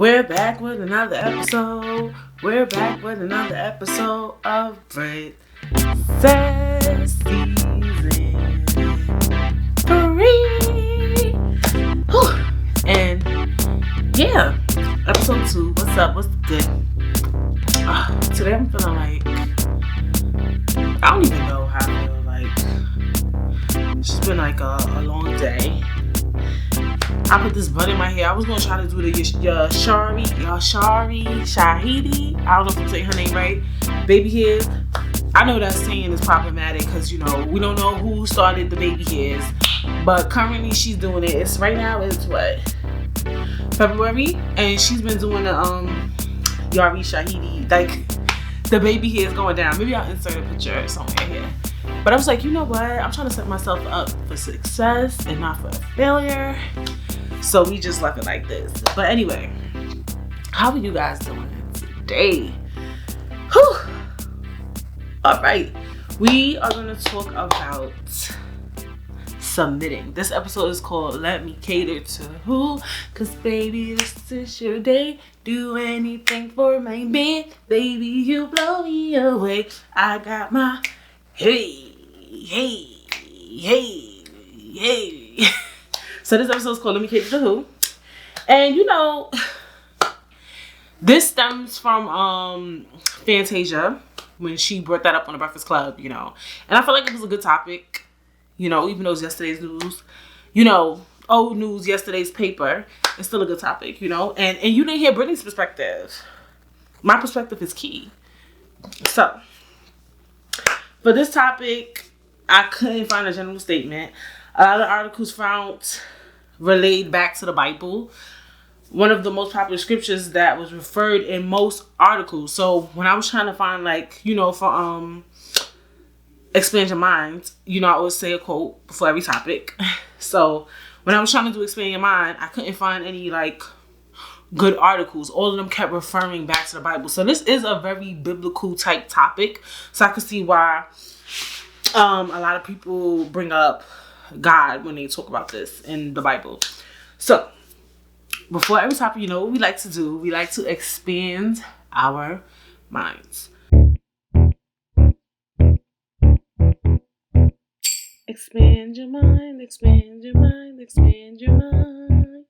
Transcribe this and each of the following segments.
We're back with another episode. We're back with another episode of Britt Says Season 3. Whew. And yeah, episode 2. What's up? What's good? Today I'm feeling like I don't even know how I feel. Like it's just been like a long day. I put this bun in my hair. I was gonna try to do the Shahidi. I don't know if I'm saying her name right. Baby hairs. I know that saying is problematic because we don't know who started the baby hairs, but currently she's doing it. It's right now. It's what, February, and she's been doing the Yari Shahidi, like the baby hairs going down. Maybe I'll insert a picture somewhere here. But I was like, you know what? I'm trying to set myself up for success and not for failure. So we just left it like this. But anyway, how are you guys doing today? Whew. All right. We are going to talk about submitting. This episode is called Let Me Cater to Who? Because baby, this is your day. Do anything for my man. Baby, you blow me away. I got my hey. So this episode is called Let Me Cater to Who? And this stems from Fantasia when she brought that up on the Breakfast Club, and I feel like it was a good topic, even though it's yesterday's news, old news, yesterday's paper. It's still a good topic, and you didn't hear Brittany's perspective. My perspective is key. So for this topic, I couldn't find a general statement. A lot of articles found relayed back to the Bible. One of the most popular scriptures that was referred in most articles. So when I was trying to find for expand your mind, I always say a quote before every topic. So when I was trying to do expand your mind, I couldn't find any good articles. All of them kept referring back to the Bible. So this is a very biblical type topic. So I could see why a lot of people bring up God when they talk about this in the Bible. So before every topic, what we like to do? We like to expand our minds. Expand your mind, expand your mind, expand your mind.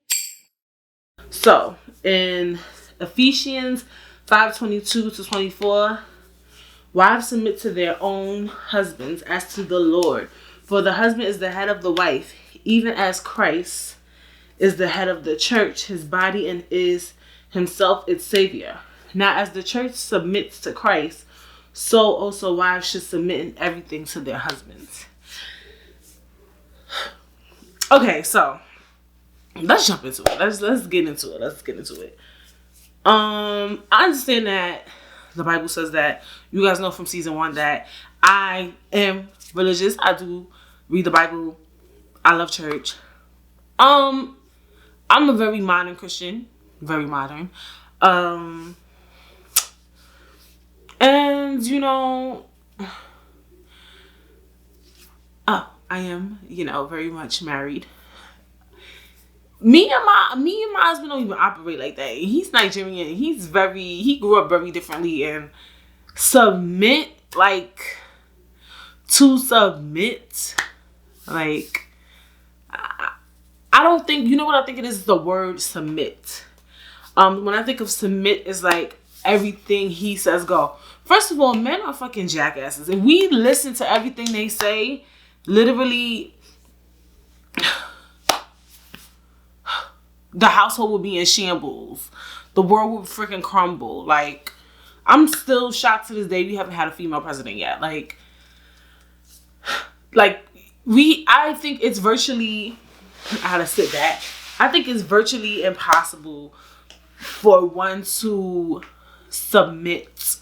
So in Ephesians 5:22-24, wives submit to their own husbands as to the Lord. For the husband is the head of the wife, even as Christ is the head of the church, his body, and is himself its savior. Now as the church submits to Christ, so also wives should submit in everything to their husbands. Okay, so let's jump into it. Let's get into it. I understand that the Bible says that. You guys know from season 1 that I am religious. I do read the Bible. I love church. I'm a very modern Christian. Very modern. And I am, very much married. Me and my husband don't even operate like that. He's Nigerian. He grew up very differently, and to submit, I don't think, what I think it is the word submit. When I think of submit, it's like everything he says go. First of all, men are fucking jackasses. If we listen to everything they say, literally, the household would be in shambles. The world would freaking crumble. I'm still shocked to this day we haven't had a female president yet. I think it's virtually, I had to sit back. I think it's virtually impossible for one to submit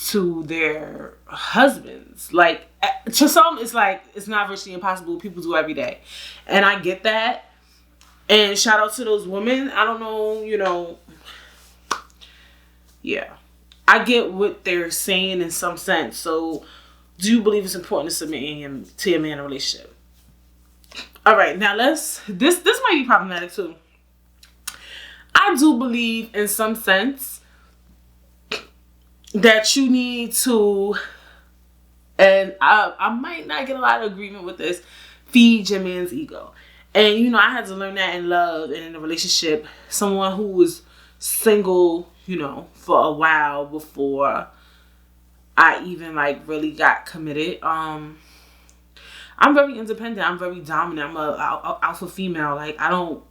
to their husbands. To some, it's not virtually impossible. People do every day. And I get that. And shout out to those women. I don't know, yeah. I get what they're saying in some sense. So, do you believe it's important to submit to your man in a relationship? All right, now this might be problematic too. I I do believe in some sense that you need to, and I might not get a lot of agreement with this, feed your man's ego. And, you know, I had to learn that in love and in a relationship. Someone who was single, you know, for a while before I even, like, really got committed. I'm very independent. I'm very dominant. I'm a alpha female. Like, I don't,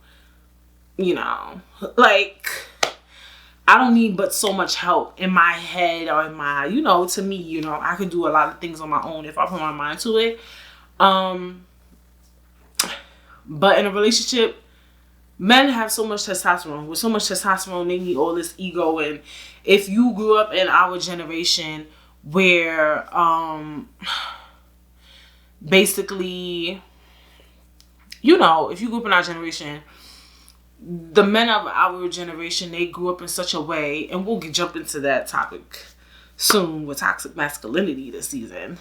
you know, like, I don't need but so much help in my head or in my, you know, to me, you know, I can do a lot of things on my own if I put my mind to it. But in a relationship, men have so much testosterone. With so much testosterone, they need all this ego. And if you grew up in our generation where, basically, you know, if you grew up in our generation, the men of our generation, they grew up in such a way, and we'll jump into that topic soon with toxic masculinity this season.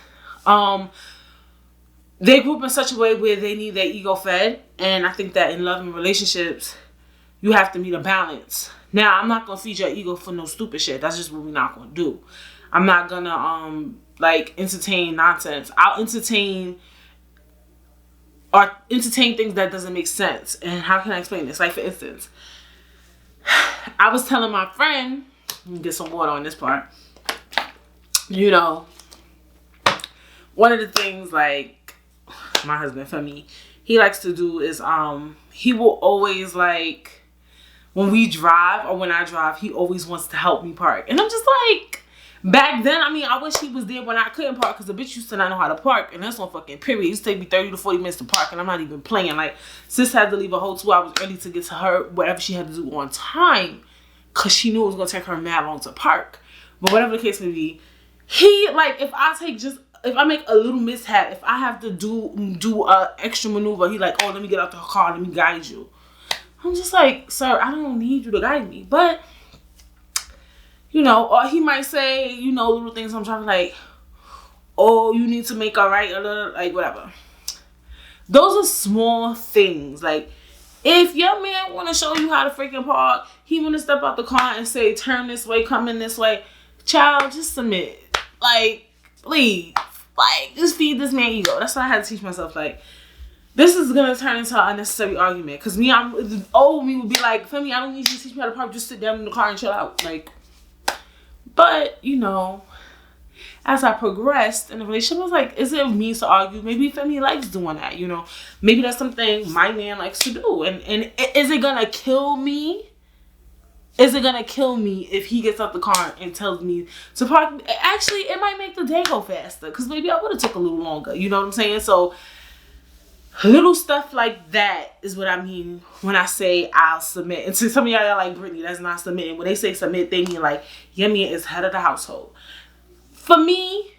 They grew up in such a way where they need their ego fed, and I think that in love and relationships, you have to meet a balance. Now, I'm not gonna feed your ego for no stupid shit. That's just what we're not gonna do. I'm not gonna like entertain nonsense. I'll entertain things that doesn't make sense. And how can I explain this? Like, for instance, I was telling my friend, let me get some water on this part. You know, one of the things, like, my husband, for me, he likes to do is he will always, like, when we drive or when I drive, he always wants to help me park. And I'm just like, back then, I mean, I wish he was there when I couldn't park, because the bitch used to not know how to park, and that's on fucking period. It used to take me 30 to 40 minutes to park, and I'm not even playing. Like, sis had to leave a whole 2 hours early to get to her whatever she had to do on time, because she knew it was going to take her mad long to park. But whatever the case may be, he, like, if I make a little mishap, if I have to do a extra maneuver, he like, oh, let me get out the car, let me guide you. I'm just like, sir, I don't need you to guide me. But, you know, or he might say, you know, little things I'm trying to, like, oh, you need to make a right, like, whatever. Those are small things. Like, if your man want to show you how to freaking park, he want to step out the car and say, turn this way, come in this way, child, just submit. Like, please. Like, just feed this man ego. That's what I had to teach myself. Like, this is going to turn into an unnecessary argument. Because me would be like, Femi, I don't need you to teach me how to park. Just sit down in the car and chill out. Like, but, you know, as I progressed in the relationship, I was like, is it me to argue? Maybe Femi likes doing that, you know. Maybe that's something my man likes to do. And is it going to kill me? Is it going to kill me if he gets out the car and tells me to park? Actually, it might make the day go faster, because maybe I would have took a little longer. You know what I'm saying? So, little stuff like that is what I mean when I say I'll submit. And to some of y'all like, Brittany, that's not submitting. When they say submit, they mean like, your man is head of the household. For me,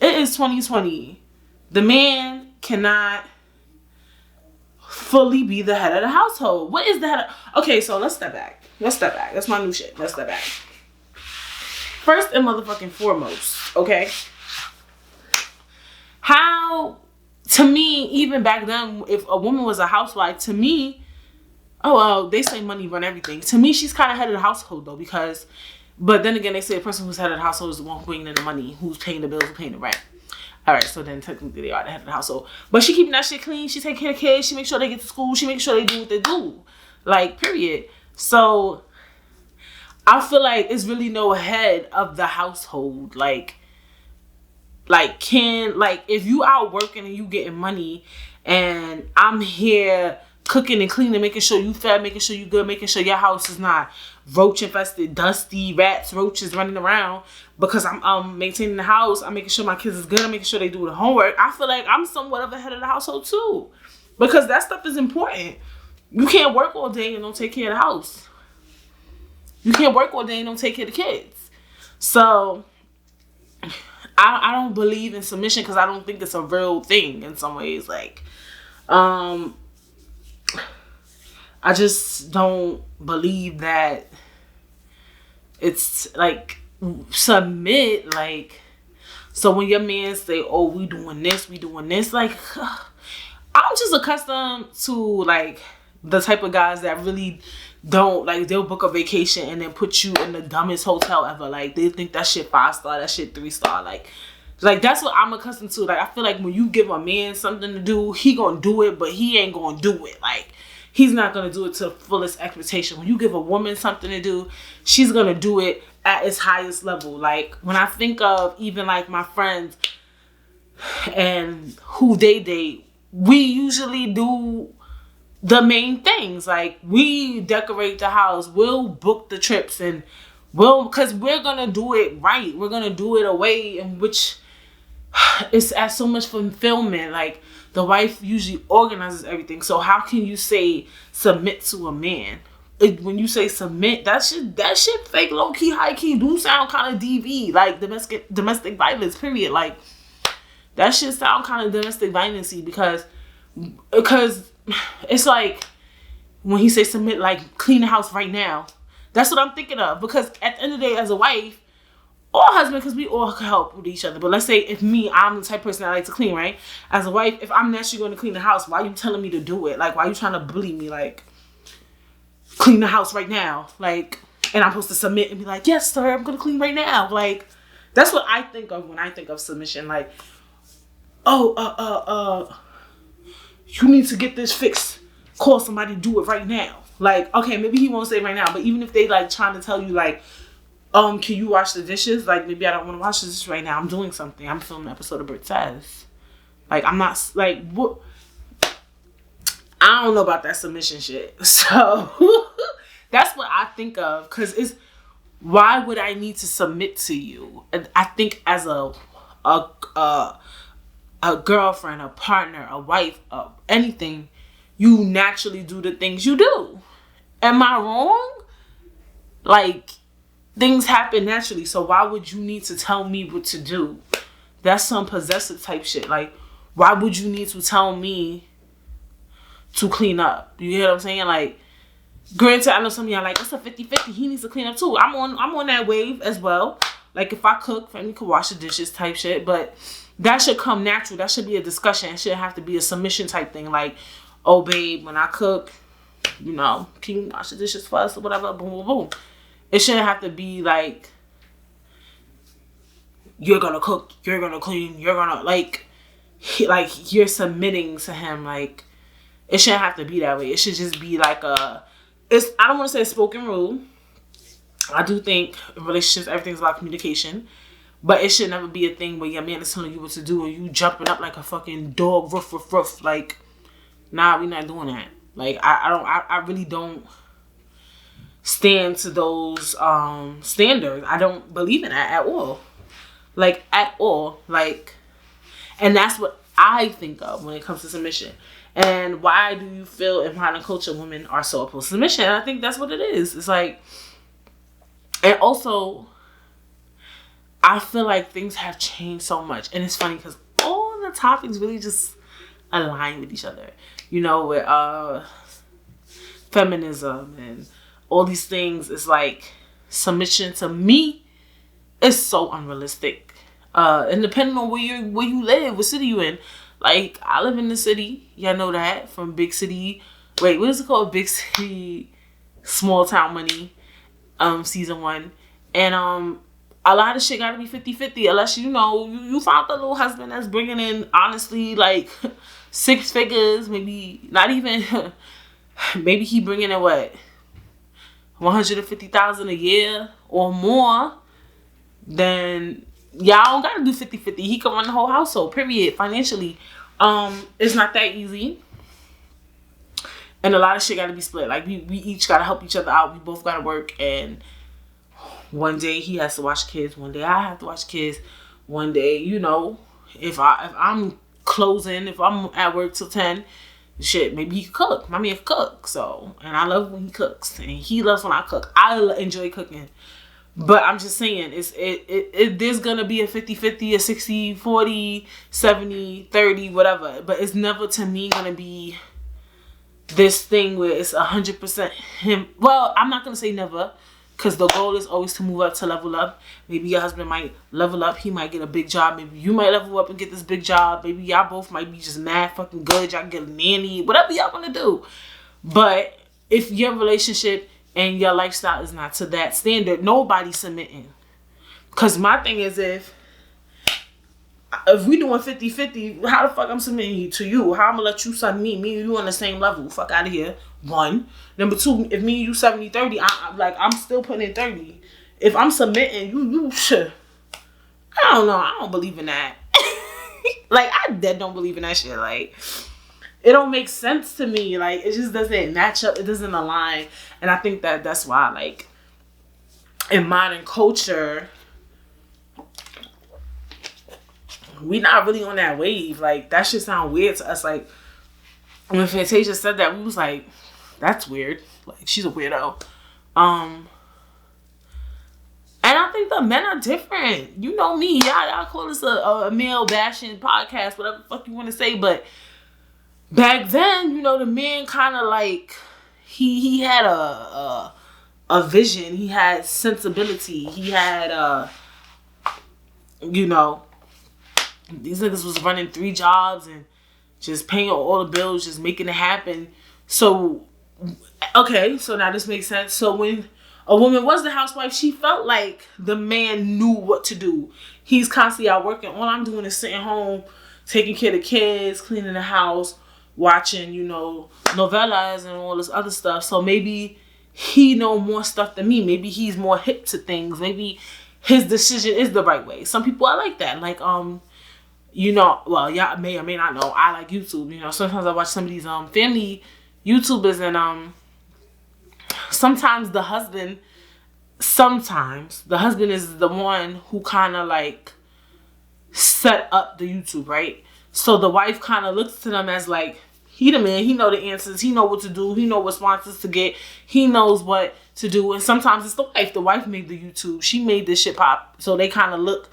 it is 2020. The man cannot fully be the head of the household. What is the head of... Okay, so let's step back. That's my new shit. Let's step back. First and motherfucking foremost, okay? How, to me, even back then, if a woman was a housewife, to me, oh, well, they say money run everything. To me, she's kind of head of the household, though, because, but then again, they say the person who's head of the household is the one bringing in the money, who's paying the bills, who's paying the rent. All right, so then technically they are the head of the household. But she keeping that shit clean. She take care of kids. She make sure they get to school. She make sure they do what they do. Like, period. So, I feel like it's really no head of the household. Like if you out working and you getting money and I'm here cooking and cleaning, making sure you fed, making sure you good, making sure your house is not roach infested, dusty, rats, roaches running around, because I'm maintaining the house, I'm making sure my kids is good, I'm making sure they do the homework. I feel like I'm somewhat of a head of the household too, because that stuff is important. You can't work all day and don't take care of the house. You can't work all day and don't take care of the kids. So, I don't believe in submission, because I don't think it's a real thing in some ways. Like, I just don't believe that it's like submit. Like, so when your man say, oh, we doing this, like, I'm just accustomed to like the type of guys that really don't, like, they'll book a vacation and then put you in the dumbest hotel ever. Like, they think that shit 5-star, that shit 3-star. Like, that's what I'm accustomed to. Like, I feel like when you give a man something to do, he gonna do it, but he ain't gonna do it. Like, he's not gonna do it to the fullest expectation. When you give a woman something to do, she's gonna do it at its highest level. Like, when I think of even, like, my friends and who they date, we usually do the main things. Like, we decorate the house, we'll book the trips, and because we're gonna do it right. We're gonna do it a way in which it's as so much fulfillment. Like, the wife usually organizes everything. So how can you say submit to a man? When you say submit, that shit fake, low key, high key do sound kind of DV, like domestic violence. Period. Like, that shit sound kind of domestic violence-y because it's like when he say submit, like, clean the house right now. That's what I'm thinking of. Because at the end of the day, as a wife or husband, because we all can help with each other. But let's say if I'm the type of person that like to clean, right? As a wife, if I'm naturally going to clean the house, why are you telling me to do it? Like, why are you trying to bully me? Like, clean the house right now. Like, and I'm supposed to submit and be like, yes, sir, I'm going to clean right now. Like, that's what I think of when I think of submission. Like, you need to get this fixed. Call somebody to do it right now. Like, okay, maybe he won't say right now, but even if they, like, trying to tell you, like, can you wash the dishes? Like, maybe I don't want to wash the dishes right now. I'm doing something. I'm filming an episode of Britt Says. Like, I'm not, like, what? I don't know about that submission shit. So, that's what I think of. Because it's, why would I need to submit to you? And I think as a girlfriend, a partner, a wife, anything, you naturally do the things you do. Am I wrong? Like, things happen naturally, so why would you need to tell me what to do? That's some possessive type shit. Like, why would you need to tell me to clean up? You hear what I'm saying? Like, granted, I know some of y'all like, it's a 50-50. He needs to clean up too. I'm on that wave as well. Like, if I cook, family could wash the dishes type shit. But that should come natural. That should be a discussion. It shouldn't have to be a submission type thing. Like, oh, babe, when I cook, you know, can you wash the dishes for us or whatever? Boom, boom, boom. It shouldn't have to be like, you're going to cook, you're going to clean, you're going to, like, you're submitting to him. Like, it shouldn't have to be that way. It should just be like I don't want to say a spoken rule. I do think in relationships, everything's about communication. But it should never be a thing where your man is telling you what to do and you jumping up like a fucking dog, ruff, ruff, ruff. Like, nah, we're not doing that. Like, I really don't stand to those standards. I don't believe in that at all. Like, at all. Like, and that's what I think of when it comes to submission. And why do you feel in modern culture women are so opposed to submission? And I think that's what it is. It's like, and also, I feel like things have changed so much. And it's funny because all the topics really just align with each other. You know, with feminism and all these things. It's like, submission to me is so unrealistic. And depending on where you live, what city you in. Like, I live in the city. Y'all know that from Big City. Wait, what is it called? Big City, Small Town Money, season 1. And a lot of shit gotta be 50-50 unless, you know, you found the little husband that's bringing in, honestly, like, 6 figures, maybe not even, maybe he bringing in what, $150,000 a year or more. Then y'all don't gotta do 50-50. He can run the whole household, period, financially. It's not that easy. And a lot of shit gotta be split. Like, we each gotta help each other out. We both gotta work. And one day he has to watch kids. One day I have to watch kids. One day, you know, if I'm closing, if I'm at work till 10, shit, maybe he can cook. My man can cook. So, and I love when he cooks. And he loves when I cook. I enjoy cooking. But I'm just saying, there's going to be a 50-50, a 60-40, 70-30, whatever. But it's never, to me, going to be this thing where it's 100% him. Well, I'm not going to say never, because the goal is always to move up, to level up. Maybe your husband might level up. He might get a big job. Maybe you might level up and get this big job. Maybe y'all both might be just mad fucking good. Y'all get a nanny. Whatever y'all want to do. But if your relationship and your lifestyle is not to that standard, nobody's submitting. Because my thing is, if we doing 50-50, how the fuck I'm submitting to you? How I'm gonna let you son me and you on the same level? Fuck out of here. 1. Number 2, if me and you 70-30, I'm still putting in 30. If I'm submitting, you should. I don't know. I don't believe in that. Like, I dead don't believe in that shit. Like, it don't make sense to me. Like, it just doesn't match up. It doesn't align. And I think that's why, like, in modern culture, we not really on that wave. Like, that shit sound weird to us. Like, when Fantasia said that, we was like, that's weird. Like, she's a weirdo. And I think the men are different. You know me. Y'all call this a male bashing podcast, whatever the fuck you want to say. But back then, the man kind of like, he had a vision. He had sensibility. He had, these niggas was running 3 jobs and just paying all the bills, just making it happen. So, okay, so now this makes sense. So when a woman was the housewife, she felt like the man knew what to do. He's constantly out working. All I'm doing is sitting home, taking care of the kids, cleaning the house, watching, novellas and all this other stuff. So maybe he know more stuff than me. Maybe he's more hip to things. Maybe his decision is the right way. Some people are like that. Like, well, y'all may or may not know, I like YouTube. Sometimes I watch some of these family YouTubers, and sometimes the husband is the one who kind of like set up the YouTube, right? So the wife kind of looks to them as like, he the man, he know the answers, he know what to do, he know what sponsors to get, he knows what to do. And sometimes it's the wife. The wife made the YouTube. She made this shit pop. So they kind of look,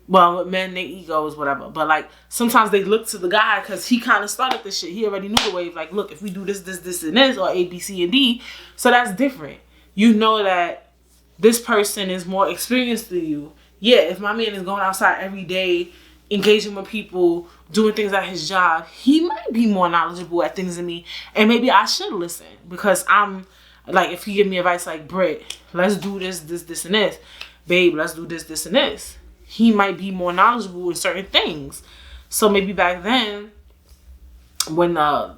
well, with men, their egos, whatever. But like, sometimes they look to the guy because he kind of started this shit. He already knew the wave. Like, look, if we do this, and this, or A, B, C, and D, so that's different. You know that this person is more experienced than you. Yeah, if my man is going outside every day, engaging with people, doing things at his job, he might be more knowledgeable at things than me. And maybe I should listen, because I'm, like, if he give me advice like, Britt, let's do this, and this. Babe, let's do this, and this. He might be more knowledgeable in certain things. So maybe back then, when the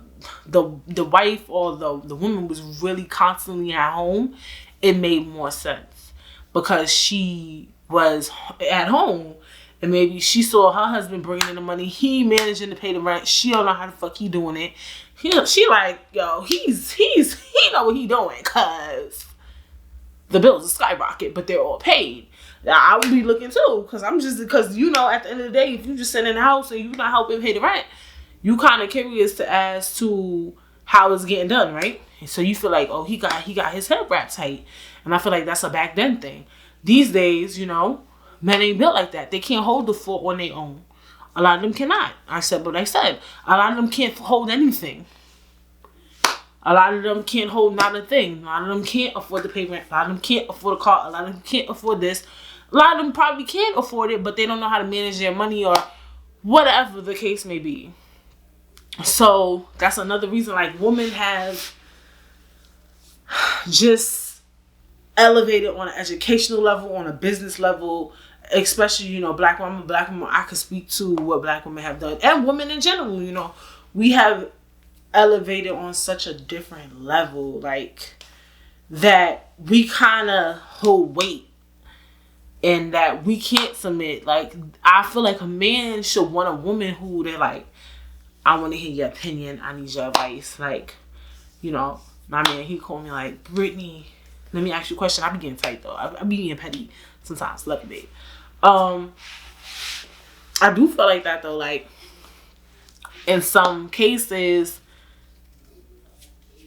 wife or the woman was really constantly at home, it made more sense, because she was at home and maybe she saw her husband bringing in the money, he managing to pay the rent, she don't know how the fuck he doing it. She like, yo, he know what he doing, cause the bills are skyrocket, but they're all paid. I would be looking too, because at the end of the day, if you just sit in the house and you're not helping pay the rent, you kind of curious as to how it's getting done, right? And so you feel like, oh, he got his head wrapped tight. And I feel like that's a back then thing. These days, men ain't built like that. They can't hold the fort on their own. A lot of them cannot. I said what I said. A lot of them can't hold anything. A lot of them can't hold not a thing. A lot of them can't afford to pay rent. A lot of them can't afford a car. A lot of them can't afford this. A lot of them probably can afford it, but they don't know how to manage their money or whatever the case may be. So that's another reason, like, women have just elevated on an educational level, on a business level, especially, black women, I could speak to what black women have done, and women in general, we have elevated on such a different level, like, that we kind of hold weight. And that we can't submit. Like, I feel like a man should want a woman who they're like, I want to hear your opinion. I need your advice. Like, my man, he called me like, Brittany, let me ask you a question. I be getting tight though. I be getting petty sometimes. Love you, babe. I do feel like that though. Like, in some cases,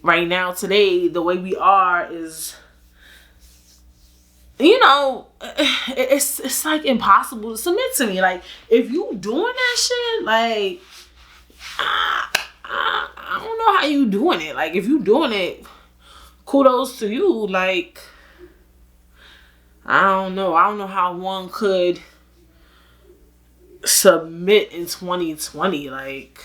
right now, today, the way we are is, it's like impossible to submit to me. Like, if you doing that shit, like, I don't know how you doing it. Like, if you doing it, kudos to you. Like, I don't know how one could submit in 2020. Like,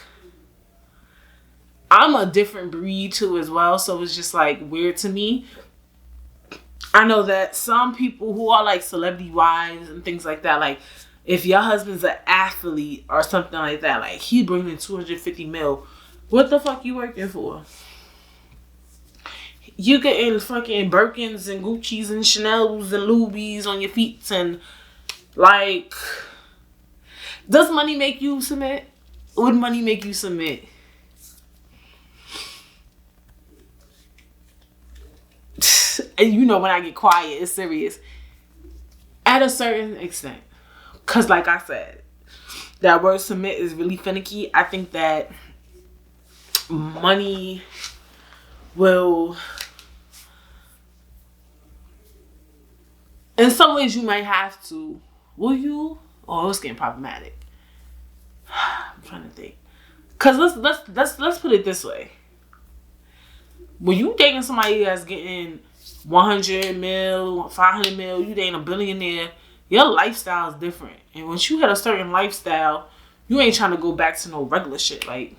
I'm a different breed too as well, so it's just like weird to me. I know that some people who are like celebrity wives and things like that, like if your husband's an athlete or something like that, like he bringing in 250 mil, what the fuck you working for? You getting fucking Birkins and Gucci's and Chanel's and Louis on your feet, and like, does money make you submit? Would money make you submit? And you know when I get quiet, it's serious. At a certain extent. Because like I said, that word submit is really finicky. I think that money will... In some ways you might have to. Will you? Oh, it's getting problematic. I'm trying to think. Because let's put it this way. When you dating somebody that's getting 100 mil, 500 mil, you dating a billionaire, your lifestyle is different. And once you hit a certain lifestyle, you ain't trying to go back to no regular shit. Like,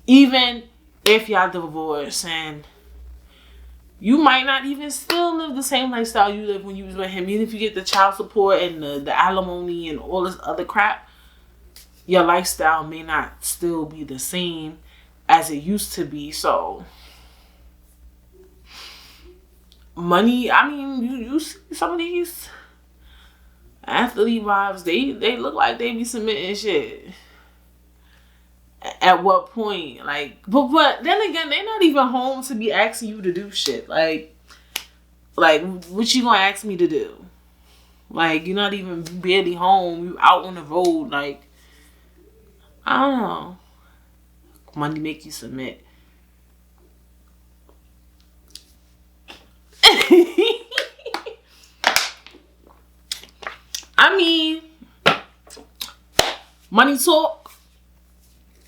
even if y'all divorce and you might not even still live the same lifestyle you lived when you was with him, even if you get the child support and the alimony and all this other crap, your lifestyle may not still be the same as it used to be. So money, I mean, you see some of these athlete wives, they look like they be submitting shit. At what point? Like, but then again, they're not even home to be asking you to do shit. Like what you gonna ask me to do? Like, you're not even barely home. You out on the road. Like, I don't know. Money make you submit. I mean, money talk.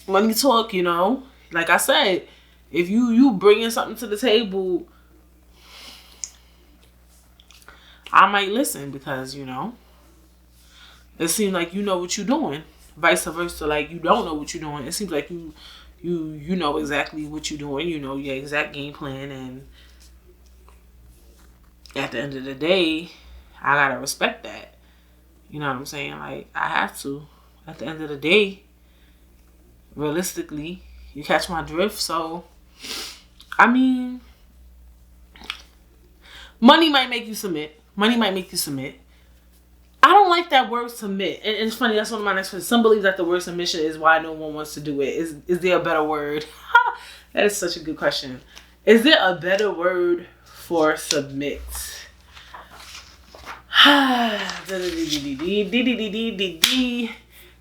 Money talk, you know. Like I said, if you bringing something to the table, I might listen because, you know, it seems like you know what you're doing. Vice versa, like you don't know what you're doing. It seems like you know exactly what you're doing. You know your exact game plan, and at the end of the day, I gotta respect that. You know what I'm saying? Like, I have to. At the end of the day, realistically, you catch my drift. So, I mean, money might make you submit. Money might make you submit. I don't like that word submit. And it's funny, that's one of my next questions. Some believe that the word submission is why no one wants to do it. Is there a better word? That is such a good question. Is there a better word for submit?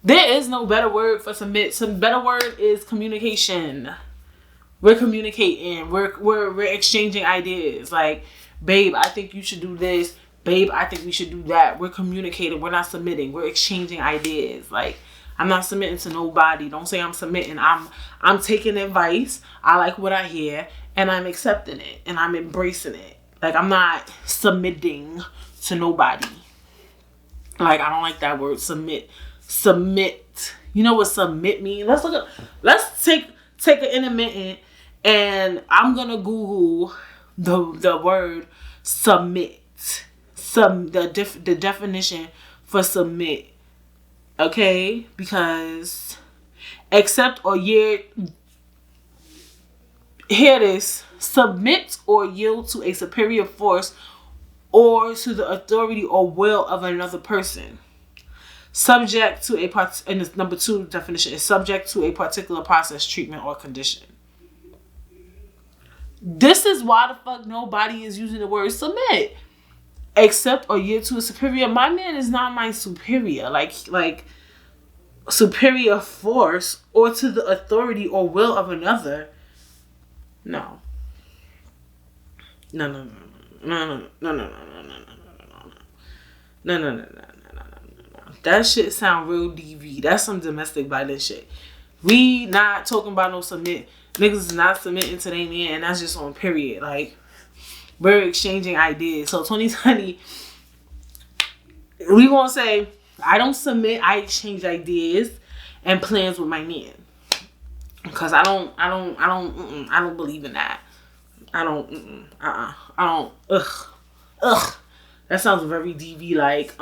There is no better word for submit. Some better word is communication. We're communicating. We're exchanging ideas. Like, babe, I think you should do this. Babe, I think we should do that. We're communicating. We're not submitting. We're exchanging ideas. Like, I'm not submitting to nobody. Don't say I'm submitting. I'm taking advice. I like what I hear, and I'm accepting it, and I'm embracing it. Like, I'm not submitting to nobody. Like, I don't like that word, submit. Submit. You know what submit means? Let's take an intermittent, and I'm gonna Google the word submit. The definition for submit. Okay? Because accept or yield. Hear this. Submit or yield to a superior force or to the authority or will of another person. Subject to and the number 2 definition is subject to a particular process, treatment, or condition. This is why the fuck nobody is using the word submit. Accept or yield to a superior. My man is not my superior. Like superior force or to the authority or will of another. No. No. That shit sound real DV. That's some domestic violence shit. We not talking about no submit. Niggas is not submitting to their man, and that's just on period. Like, we're exchanging ideas. So 2020, we gonna say, I don't submit, I exchange ideas and plans with my man. Because I don't believe in that. I don't, I don't, ugh. That sounds very DV like.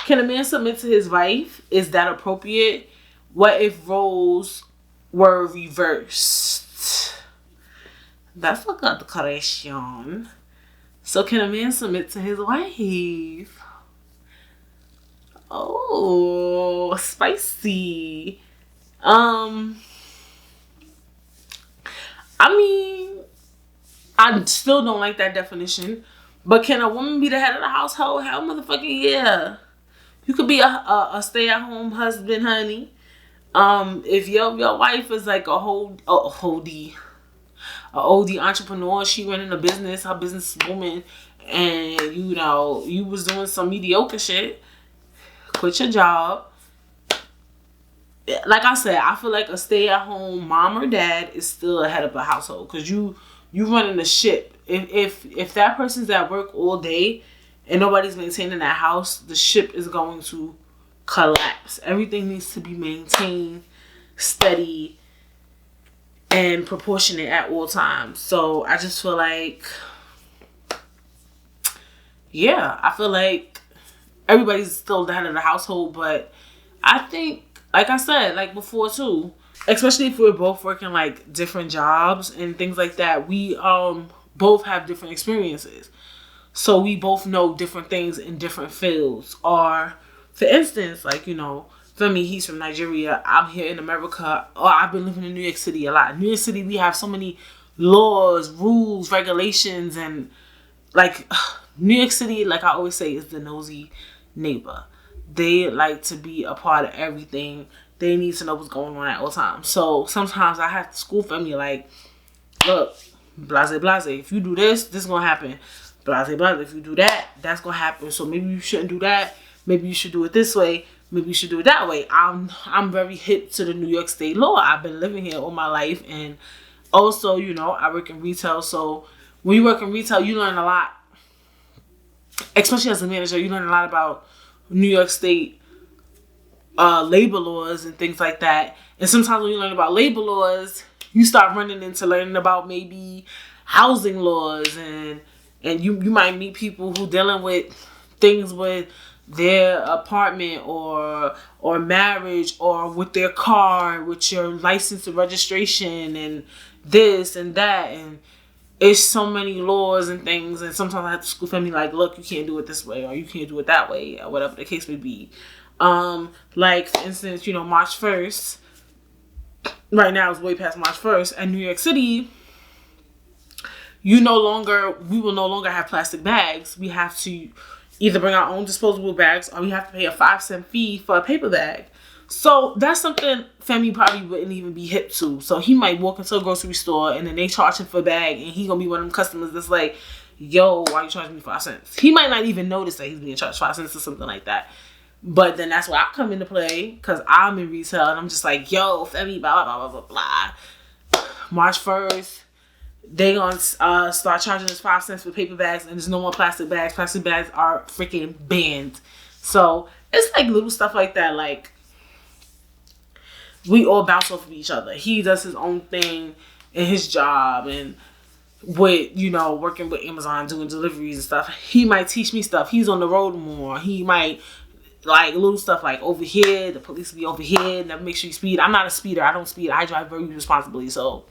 Can a man submit to his wife? Is that appropriate? What if roles were reversed? That's a good question. So can a man submit to his wife? Oh, spicy. I mean, I still don't like that definition. But can a woman be the head of the household? Hell, motherfucking yeah. You could be a stay-at-home husband, honey. If your wife is like a oldie entrepreneur, she running a business, her businesswoman, and you know you was doing some mediocre shit, quit your job. Like I said, I feel like a stay-at-home mom or dad is still ahead of a household because you running the ship. If that person's at work all day and nobody's maintaining that house, the ship is going to collapse. Everything needs to be maintained, steady, and proportionate at all times. So I just feel like, yeah, I feel like everybody's still the head of the household, but I think, like I said, like before too, especially if we're both working like different jobs and things like that, we both have different experiences. So we both know different things in different fields. Or for instance, like, you know, for me, he's from Nigeria. I'm here in America. Or I've been living in New York City a lot. In New York City, we have so many laws, rules, regulations, and like New York City, like I always say, is the nosy neighbor. They like to be a part of everything. They need to know what's going on at all times. So sometimes I have to school family like, look, blase, blase. If you do this, this is going to happen. Blase, blase. If you do that, that's going to happen. So maybe you shouldn't do that. Maybe you should do it this way. Maybe you should do it that way. I'm very hip to the New York State law. I've been living here all my life. And also, you know, I work in retail. So when you work in retail, you learn a lot. Especially as a manager, you learn a lot about New York State labor laws and things like that. And sometimes when you learn about labor laws, you start running into learning about maybe housing laws, and you might meet people who dealing with things with their apartment or marriage, or with their car, with your license and registration and this and that, and it's so many laws and things. And sometimes I have to school family like, look, you can't do it this way, or you can't do it that way, or whatever the case may be. Like for instance, you know, March 1st, right now it's way past March 1st, and New York City, we will no longer have plastic bags. We have to either bring our own disposable bags, or we have to pay a 5-cent fee for a paper bag. So that's something Femi probably wouldn't even be hip to. So he might walk into a grocery store and then they charge him for a bag, and he gonna be one of them customers that's like, yo, why you charging me 5 cents? He might not even notice that he's being charged 5 cents or something like that. But then that's where I come into play, because I'm in retail and I'm just like, yo, Femi, blah, blah, blah, blah, blah. March 1st, they gonna start charging us 5 cents for paper bags, and there's no more plastic bags. Plastic bags are freaking banned. So it's like little stuff like that. Like, we all bounce off of each other. He does his own thing in his job, and with, you know, working with Amazon, doing deliveries and stuff. He might teach me stuff. He's on the road more. He might, like, little stuff like, over here, the police will be over here, never make sure you speed. I'm not a speeder. I don't speed. I drive very responsibly, so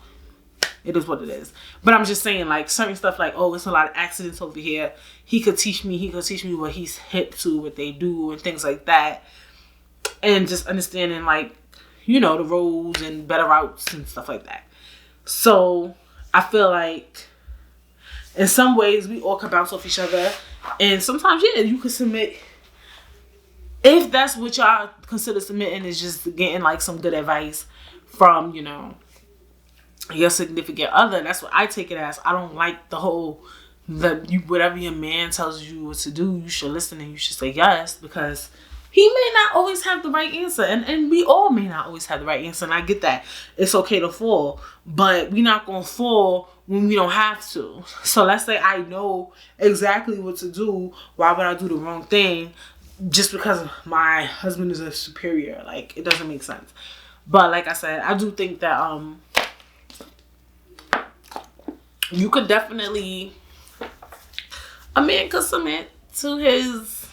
it is what it is. But I'm just saying, like, certain stuff like, oh, it's a lot of accidents over here. He could teach me what he's hip to, what they do, and things like that. And just understanding, like, you know, the roads and better routes and stuff like that. So I feel like in some ways we all can bounce off each other. And sometimes, yeah, you can submit. If that's what y'all consider submitting, is just getting like some good advice from, you know, your significant other. That's what I take it as. I don't like the whole, whatever your man tells you what to do, you should listen and you should say yes, because he may not always have the right answer. And we all may not always have the right answer. And I get that. It's okay to fall. But we're not going to fall when we don't have to. So let's say I know exactly what to do. Why would I do the wrong thing just because my husband is a superior? Like, it doesn't make sense. But like I said, I do think that you could definitely, a man could submit to his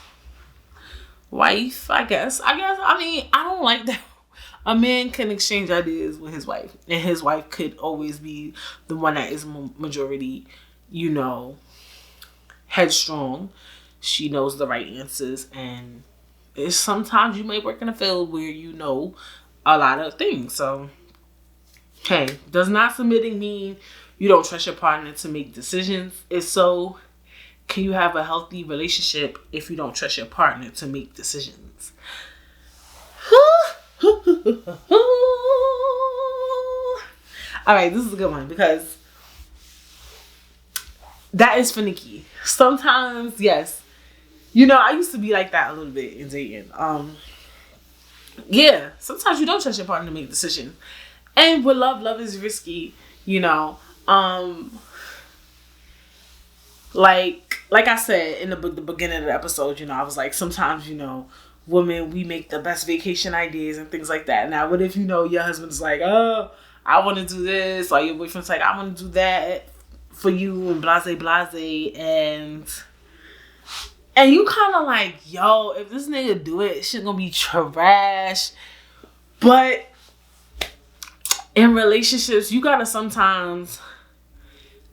wife, I guess. I mean, I don't like that. A man can exchange ideas with his wife, and his wife could always be the one that is majority, you know, headstrong. She knows the right answers, and it's sometimes you may work in a field where you know a lot of things. So, hey, does not submitting mean you don't trust your partner to make decisions? If so, can you have a healthy relationship if you don't trust your partner to make decisions? All right, this is a good one because that is finicky. Sometimes, yes, you know, I used to be like that a little bit in dating. Yeah, sometimes you don't trust your partner to make a decision, and with love is risky. You know, like I said in the beginning of the episode, you know, I was like, sometimes, you know, women, we make the best vacation ideas and things like that. Now, what if, you know, your husband's like, oh, I want to do this, or your boyfriend's like, I want to do that for you, and blase, and you kind of like, yo, if this nigga do it, shit gonna be trash. But in relationships, you gotta sometimes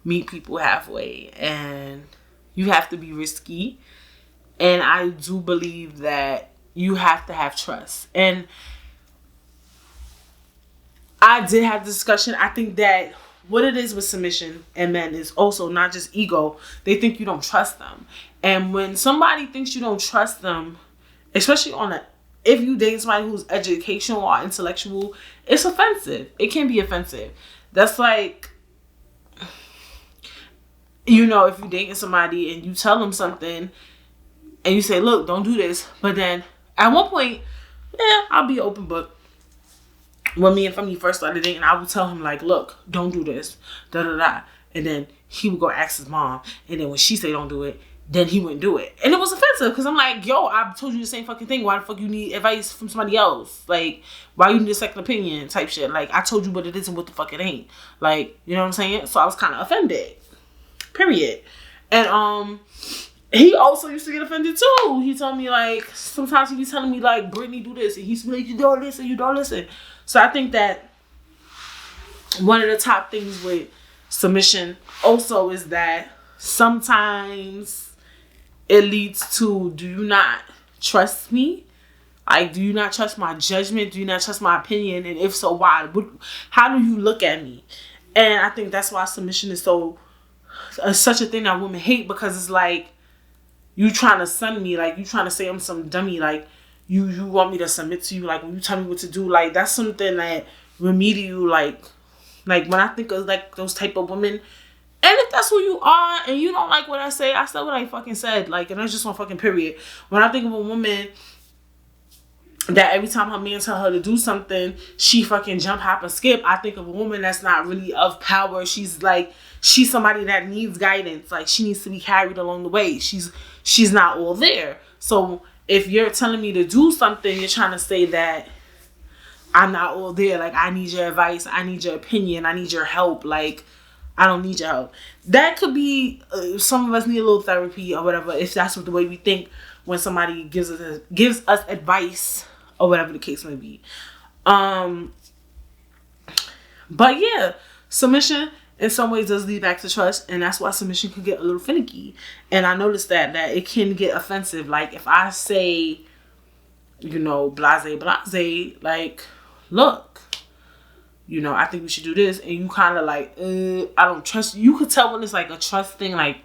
meet people halfway, and you have to be risky. And I do believe that you have to have trust. And I did have this discussion. I think that what it is with submission and men is also not just ego. They think you don't trust them. And when somebody thinks you don't trust them, especially if you date somebody who's educational or intellectual, it's offensive. It can be offensive. That's like, you know, if you're dating somebody and you tell them something and you say, look, don't do this. But then at one point, I'll be open book. When me and family first started dating, I would tell him, like, look, don't do this, da-da-da. And then he would go ask his mom. And then when she say don't do it, then he wouldn't do it. And it was offensive because I'm like, yo, I told you the same fucking thing. Why the fuck you need advice from somebody else? Like, why you need a second opinion type shit? Like, I told you what it is and what the fuck it ain't. Like, you know what I'm saying? So I was kind of offended. Period. And he also used to get offended too. He told me, like, sometimes he be telling me, like, Brittany, do this. And he used to be like, you don't listen, you don't listen. So I think that one of the top things with submission also is that sometimes it leads to, do you not trust me? Like, do you not trust my judgment? Do you not trust my opinion? And if so, why? How do you look at me? And I think that's why submission is such a thing that women hate, because it's like, you trying to sun me, like, you trying to say I'm some dummy, like, you want me to submit to you, like, when you tell me what to do, like, that's something that remedial, like when I think of, like, those type of women, and if that's who you are, and you don't like what I say, I said what I fucking said, like, and that's just one fucking period. When I think of a woman that every time her man tell her to do something, she fucking jump, hop, and skip, I think of a woman that's not really of power. She's somebody that needs guidance, like, she needs to be carried along the way. She's not all there. So if you're telling me to do something, you're trying to say that I'm not all there. Like, I need your advice. I need your opinion. I need your help. Like, I don't need your help. That could be, some of us need a little therapy or whatever, if that's what the way we think when somebody gives us advice or whatever the case may be. But yeah, submission in some ways does lead back to trust, and that's why submission can get a little finicky. And I noticed that it can get offensive. Like, if I say, you know, blase, like, look, you know, I think we should do this, and you kind of like, I don't trust you. You could tell when it's like a trust thing, like,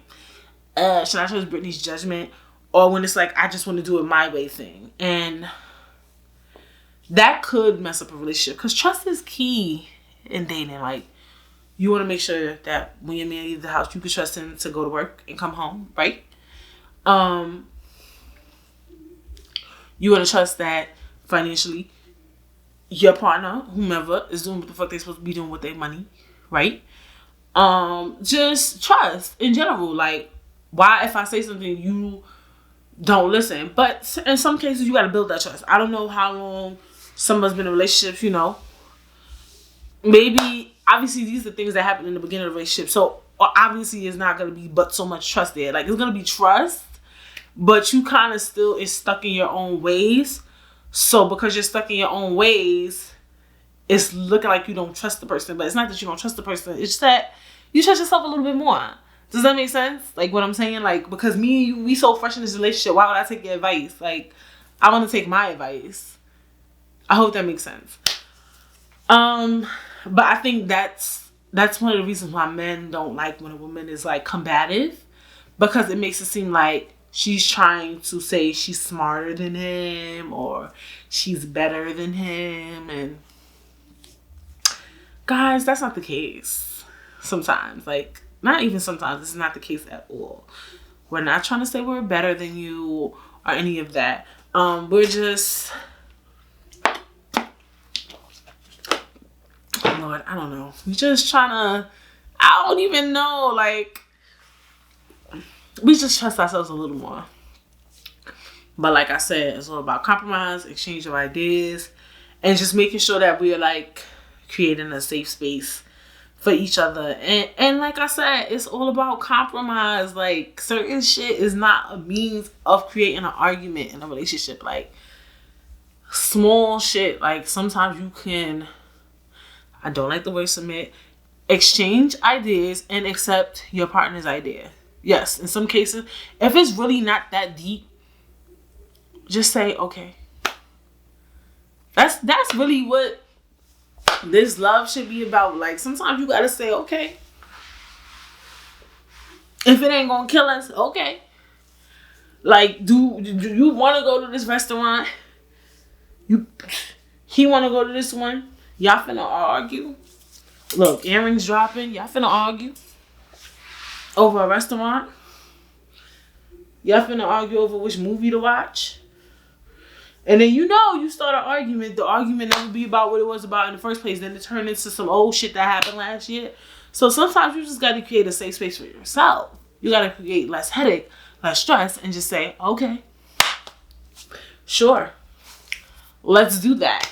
should I trust Brittany's judgment? Or when it's like, I just want to do it my way thing. And that could mess up a relationship, because trust is key in dating. Like, you want to make sure that when your man leaves the house, you can trust him to go to work and come home, right? You want to trust that financially your partner, whomever, is doing what the fuck they're supposed to be doing with their money, right? Just trust in general. Like, why if I say something, you don't listen? But in some cases, you got to build that trust. I don't know how long someone's been in relationships, you know. Maybe, obviously, these are things that happen in the beginning of a relationship. So obviously it's not going to be but so much trust there. Like, it's going to be trust, but you kind of still is stuck in your own ways. So because you're stuck in your own ways, it's looking like you don't trust the person. But it's not that you don't trust the person. It's just that you trust yourself a little bit more. Does that make sense? Like, what I'm saying? Like, because me and you, we so fresh in this relationship, why would I take your advice? Like, I want to take my advice. I hope that makes sense. But I think that's one of the reasons why men don't like when a woman is, like, combative. Because it makes it seem like she's trying to say she's smarter than him or she's better than him. And guys, that's not the case. Sometimes, like, not even sometimes, this is not the case at all. We're not trying to say we're better than you or any of that. We're just, Lord, I don't know. We're just trying to, I don't even know, like, we just trust ourselves a little more. But like I said, it's all about compromise, exchange of ideas, and just making sure that we are, like, creating a safe space for each other. And like I said, it's all about compromise. Like, certain shit is not a means of creating an argument in a relationship. Like, small shit, like, sometimes you can, I don't like the word submit, exchange ideas and accept your partner's idea. Yes, in some cases, if it's really not that deep, just say, okay. That's really what this love should be about. Like, sometimes you gotta say, okay, if it ain't gonna kill us, okay. Like, do you want to go to this restaurant? He want to go to this one? Y'all finna argue? Look, earrings dropping. Y'all finna argue over a restaurant? Y'all finna argue over which movie to watch? And then, you start an argument. The argument never be about what it was about in the first place. Then it turned into some old shit that happened last year. So sometimes you just got to create a safe space for yourself. You got to create less headache, less stress, and just say, okay, sure, let's do that.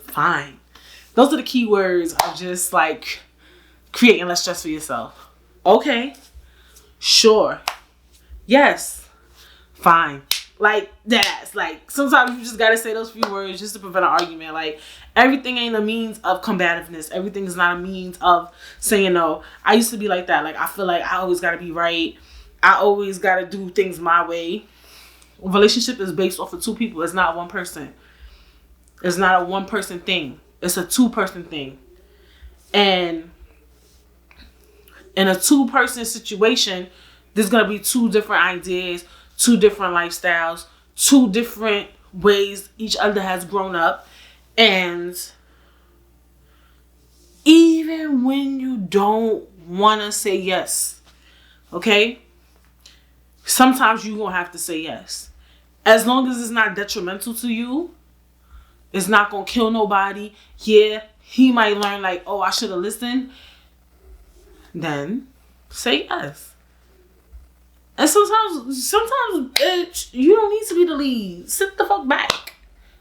Fine. Those are the key words of just, like, creating less stress for yourself. Okay, sure, yes, fine. Like, that's, like, sometimes you just gotta say those few words just to prevent an argument. Like, everything ain't a means of combativeness. Everything is not a means of saying no. I used to be like that. Like, I feel like I always gotta be right. I always gotta do things my way. A relationship is based off of two people. It's not one person. It's not a one-person thing. It's a two-person thing. And in a two-person situation, there's gonna be two different ideas, two different lifestyles, two different ways each other has grown up. And even when you don't want to say yes, okay? Sometimes you're going to have to say yes. As long as it's not detrimental to you, it's not going to kill nobody. Yeah, he might learn, like, oh, I should have listened. Then say yes. And sometimes, bitch, you don't need to be the lead. Sit the fuck back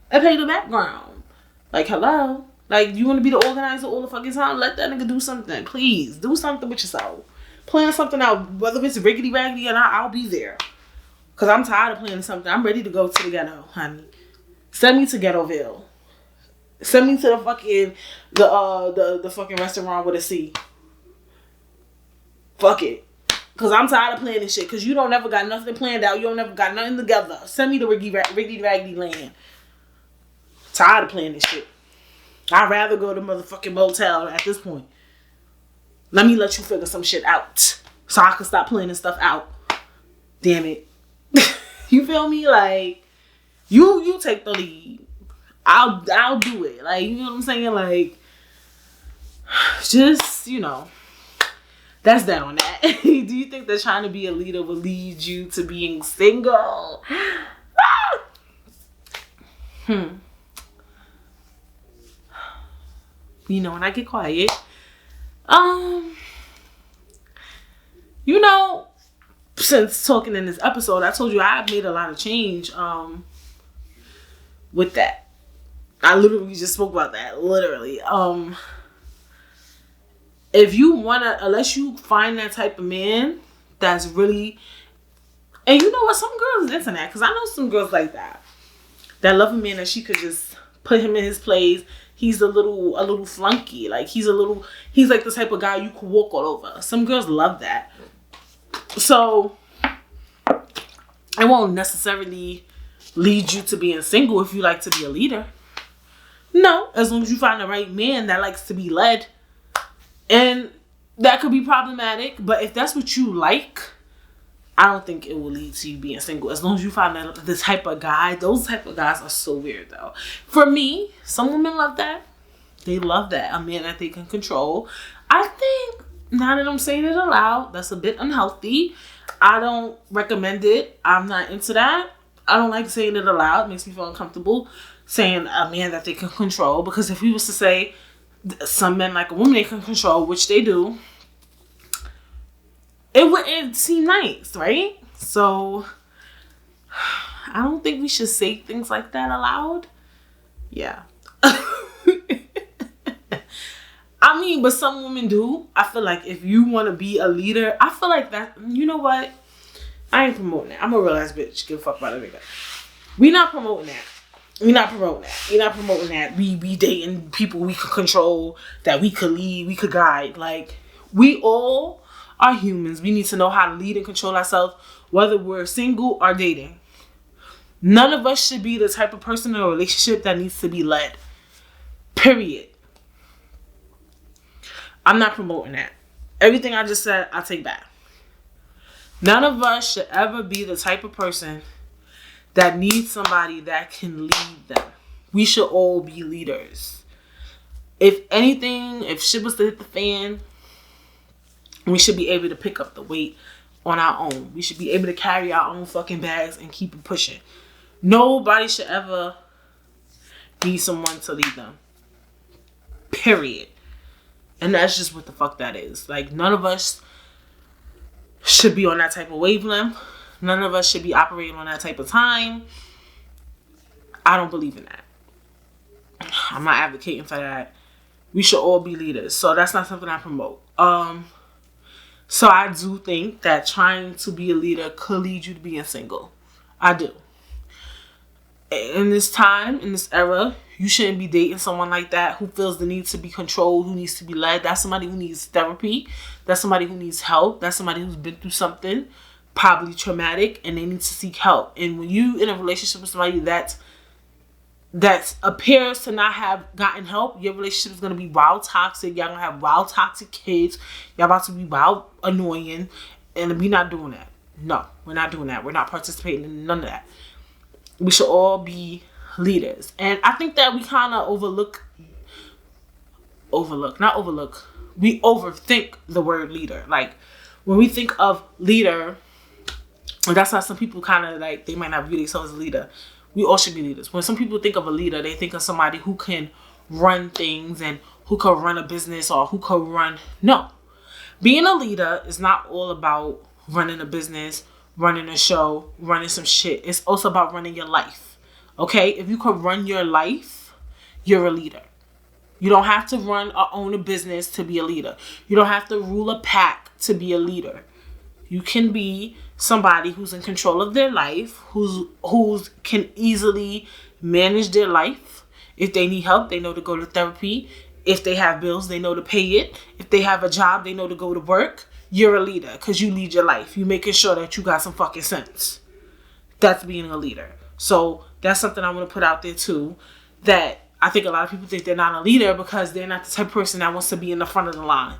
and play the background. Like, hello? Like, you want to be the organizer all the fucking time? Let that nigga do something. Please, do something with yourself. Plan something out. Whether it's riggedy raggedy or not, I'll be there. Because I'm tired of planning something. I'm ready to go to the ghetto, honey. Send me to Ghettoville. Send me to the fucking, the fucking restaurant with a C. Fuck it. Because I'm tired of planning shit. Because you don't never got nothing planned out. You don't never got nothing together. Send me to riggedy raggedy land. Tired of planning shit. I'd rather go to motherfucking motel at this point. Let me let you figure some shit out. So I can stop planning stuff out. Damn it. You feel me? Like, you take the lead. I'll do it. Like, you know what I'm saying? Like, just, that's that on that. Do you think that trying to be a leader will lead you to being single? When I get quiet, since talking in this episode, I told you I've made a lot of change, with that. I literally just spoke about that, literally. if you wanna, unless you find that type of man that's really, and you know what, some girls is into that, because I know some girls like that love a man that she could just put him in his place. He's a little flunky, like he's like the type of guy you could walk all over. Some girls love that. So it won't necessarily lead you to being single if you like to be a leader. No, as long as you find the right man that likes to be led. And that could be problematic, but if that's what you like, I don't think it will lead to you being single. As long as you find the type of guy, those type of guys are so weird though. For me, some women love that. They love that. A man that they can control. I think, now that I'm saying it aloud, that's a bit unhealthy. I don't recommend it. I'm not into that. I don't like saying it aloud. It makes me feel uncomfortable saying a man that they can control. Because if we was to say some men like a woman they can control, which they do, it wouldn't seem nice, right? So I don't think we should say things like that aloud. Yeah. I mean, but some women do. I feel like if you want to be a leader, I feel like that, you know what? I ain't promoting that. I'm a real ass bitch. Give a fuck about a nigga. We not promoting that. We not promoting that. We dating people we could control, that we could lead, we could guide. Like, we all are humans. We need to know how to lead and control ourselves, whether we're single or dating. None of us should be the type of person in a relationship that needs to be led. Period. I'm not promoting that. Everything I just said, I take back. None of us should ever be the type of person that needs somebody that can lead them. We should all be leaders. If anything, if shit was to hit the fan, we should be able to pick up the weight on our own. We should be able to carry our own fucking bags and keep it pushing. Nobody should ever need someone to lead them. Period. And that's just what the fuck that is. Like, none of us should be on that type of wavelength. None of us should be operating on that type of time. I don't believe in that. I'm not advocating for that. We should all be leaders. So that's not something I promote. So I do think that trying to be a leader could lead you to being single. I do. In this time, in this era, you shouldn't be dating someone like that who feels the need to be controlled, who needs to be led. That's somebody who needs therapy. That's somebody who needs help. That's somebody who's been through something probably traumatic and they need to seek help. And when you in a relationship with somebody that appears to not have gotten help, your relationship is going to be wild toxic. Y'all going to have wild toxic kids. Y'all about to be wild annoying. And we're not doing that. No, we're not doing that. We're not participating in none of that. We should all be leaders. And I think that we kind of we overthink the word leader. Like, when we think of leader, that's how some people kind of like, they might not view themselves as a leader. We all should be leaders. When some people think of a leader, they think of somebody who can run things and who can run a business or who can run. No. Being a leader is not all about running a business, running a show, running some shit. It's also about running your life. Okay? If you can run your life, you're a leader. You don't have to run or own a business to be a leader. You don't have to rule a pack to be a leader. You can be somebody who's in control of their life, who's can easily manage their life. If they need help, they know to go to therapy. If they have bills, they know to pay it. If they have a job, they know to go to work. You're a leader because you lead your life. You're making sure that you got some fucking sense. That's being a leader. So that's something I want to put out there too. That I think a lot of people think they're not a leader because they're not the type of person that wants to be in the front of the line.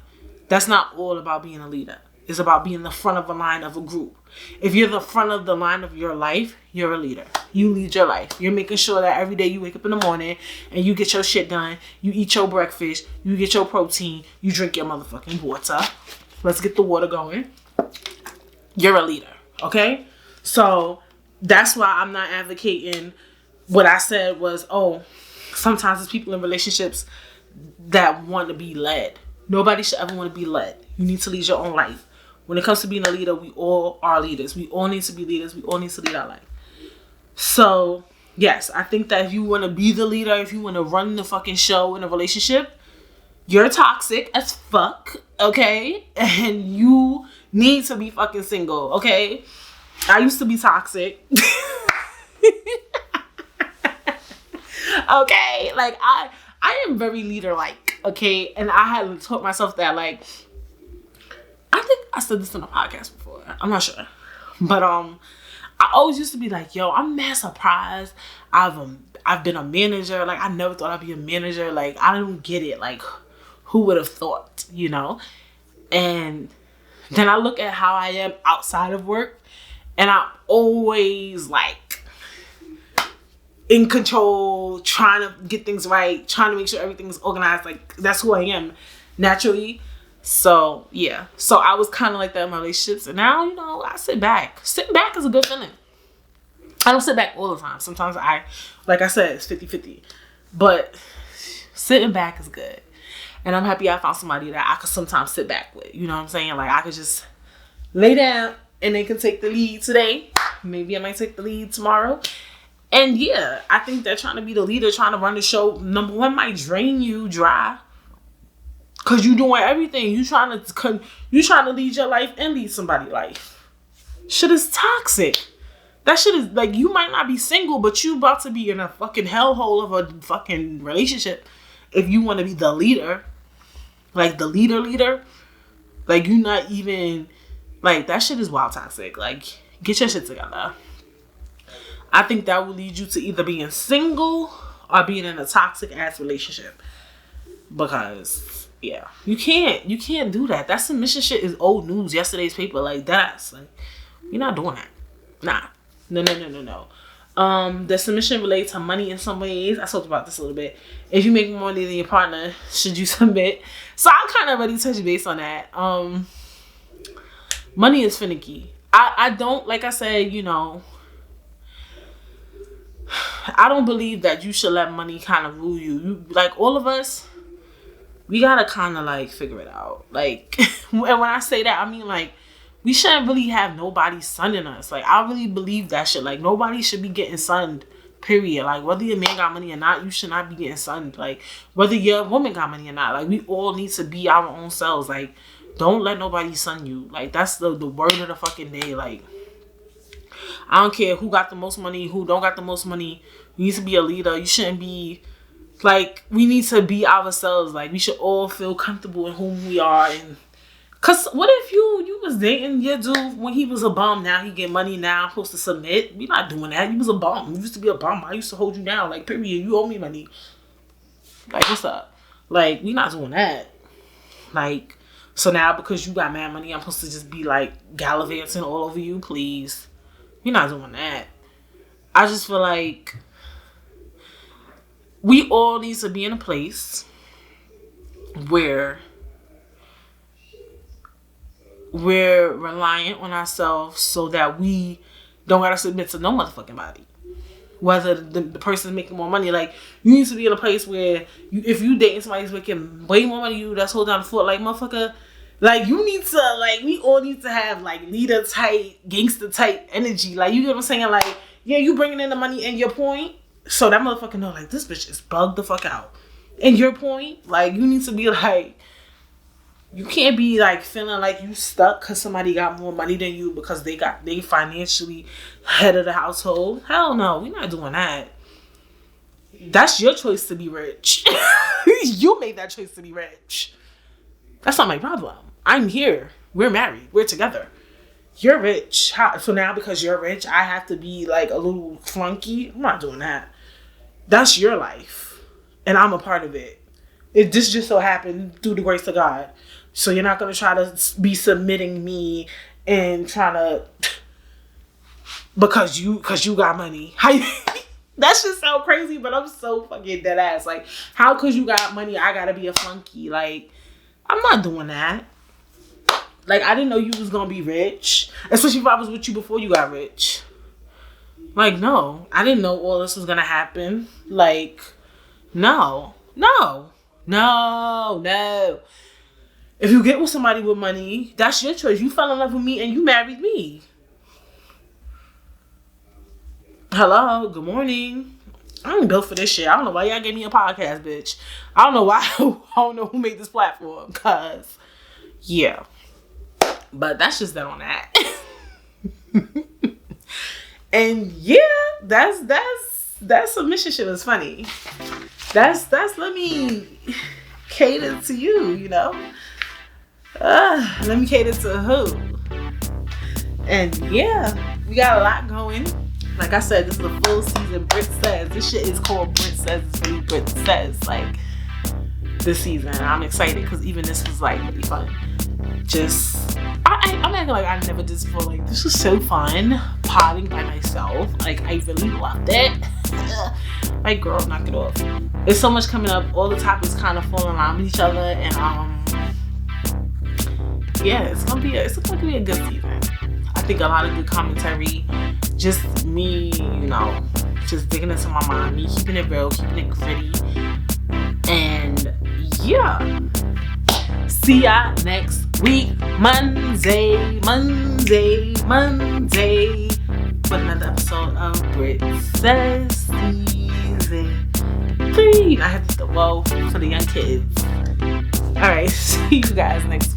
That's not all about being a leader. It's about being the front of a line of a group. If you're the front of the line of your life, you're a leader. You lead your life. You're making sure that every day you wake up in the morning and you get your shit done. You eat your breakfast. You get your protein. You drink your motherfucking water. Let's get the water going. You're a leader. Okay? So that's why I'm not advocating what I said was, sometimes there's people in relationships that want to be led. Nobody should ever want to be led. You need to lead your own life. When it comes to being a leader, we all are leaders. We all need to be leaders. We all need to lead our life. So, yes, I think that if you want to be the leader, if you want to run the fucking show in a relationship, you're toxic as fuck, okay? And you need to be fucking single, okay? I used to be toxic. Okay? Like, I am very leader-like, okay? And I had taught myself that, like, I think I said this on a podcast before. I'm not sure. But, I always used to be like, yo, I'm mad surprised. I've been a manager. Like, I never thought I'd be a manager. Like, I don't get it. Like, who would have thought, you know? And then I look at how I am outside of work, and I'm always, like, in control, trying to get things right, trying to make sure everything's organized. Like, that's who I am naturally. So, yeah. So, I was kind of like that in my relationships. And now, you know, I sit back. Sitting back is a good feeling. I don't sit back all the time. Sometimes like I said, it's 50-50. But sitting back is good. And I'm happy I found somebody that I could sometimes sit back with. You know what I'm saying? Like, I could just lay down and they can take the lead today. Maybe I might take the lead tomorrow. And yeah, I think that trying to be the leader, trying to run the show, number one, might drain you dry. Because you're doing everything. You trying to lead your life and lead somebody's life. Shit is toxic. That shit is, like, you might not be single, but you about to be in a fucking hellhole of a fucking relationship if you want to be the leader. Like, the leader. Like, you not even, like, that shit is wild toxic. Like, get your shit together. I think that will lead you to either being single or being in a toxic ass relationship. Because, yeah, you can't do that. That submission shit is old news, yesterday's paper. Like, that's, like, you're not doing that. Nah. No. The submission relates to money in some ways. I talked about this a little bit. If you make more money than your partner, should you submit? So I kind of already touched base on that. Money is finicky. I don't, like I said, you know, I don't believe that you should let money kind of rule you. Like, all of us, we gotta kind of, like, figure it out. Like, and when I say that, I mean, like, we shouldn't really have nobody sunning us. Like, I really believe that shit. Like, nobody should be getting sunned, period. Like, whether your man got money or not, you should not be getting sunned. Like, whether your woman got money or not. Like, we all need to be our own selves. Like, don't let nobody sun you. Like, that's the word of the fucking day. Like, I don't care who got the most money, who don't got the most money. You need to be a leader. You shouldn't be, like, we need to be ourselves. Like, we should all feel comfortable in whom we are. And cause what if you was dating your dude when he was a bum, now he get money, now I'm supposed to submit? We not doing that. You was a bum. You used to be a bum. I used to hold you down. Like, period. You owe me money. Like, what's up? Like, we not doing that. Like, so now because you got mad money, I'm supposed to just be, like, gallivanting all over you? Please. We're not doing that. I just feel like we all need to be in a place where we're reliant on ourselves so that we don't gotta submit to no motherfucking body. Whether the person's making more money, like, you need to be in a place where if you dating somebody who's making way more money than you, that's holding down the fort, like, motherfucker, like, you need to, like, we all need to have, like, leader type, gangster type energy. Like, you get what I'm saying? Like, yeah, you bringing in the money and your point, so that motherfucker know, like, this bitch is bugged the fuck out. And your point, like, you need to be like, you can't be, like, feeling like you stuck because somebody got more money than you because they financially head of the household. Hell no, we're not doing that. That's your choice to be rich. You made that choice to be rich. That's not my problem. I'm here. We're married. We're together. You're rich. So now because you're rich, I have to be, like, a little flunky? I'm not doing that. That's your life. And I'm a part of it. This just so happened through the grace of God. So you're not going to try to be submitting me and trying to, because you got money. That shit sound crazy, but I'm so fucking dead ass. Like, how because you got money, I got to be a flunky? Like, I'm not doing that. Like, I didn't know you was going to be rich. Especially if I was with you before you got rich. Like, no. I didn't know all this was going to happen. Like, no. If you get with somebody with money, that's your choice. You fell in love with me and you married me. Hello, good morning. I ain't built for this shit. I don't know why y'all gave me a podcast, bitch. I don't know why. I don't know who made this platform. Cause, yeah. But that's just that on that. And yeah, that submission shit was funny. That's let me cater to you, you know. Let me cater to who. And yeah, we got a lot going. Like I said, this is a full season. Britt Says. This shit is called Britt Says. It's really Britt Says. Like, this season. And I'm excited because even this was like really fun. I'm acting like I never did this before. Like, this was so fun. Potting by myself. Like, I really loved it. Like, girl, knock it off. There's so much coming up. All the topics kind of fall in line with each other. And, yeah, it's gonna be a good season. I think a lot of good commentary. Just me, you know, just digging into my mind. Me keeping it real, keeping it gritty. And, yeah. See ya next week, Monday, with another episode of Britt Says Season 3. I have to whoa for the young kids. Alright, see you guys next week.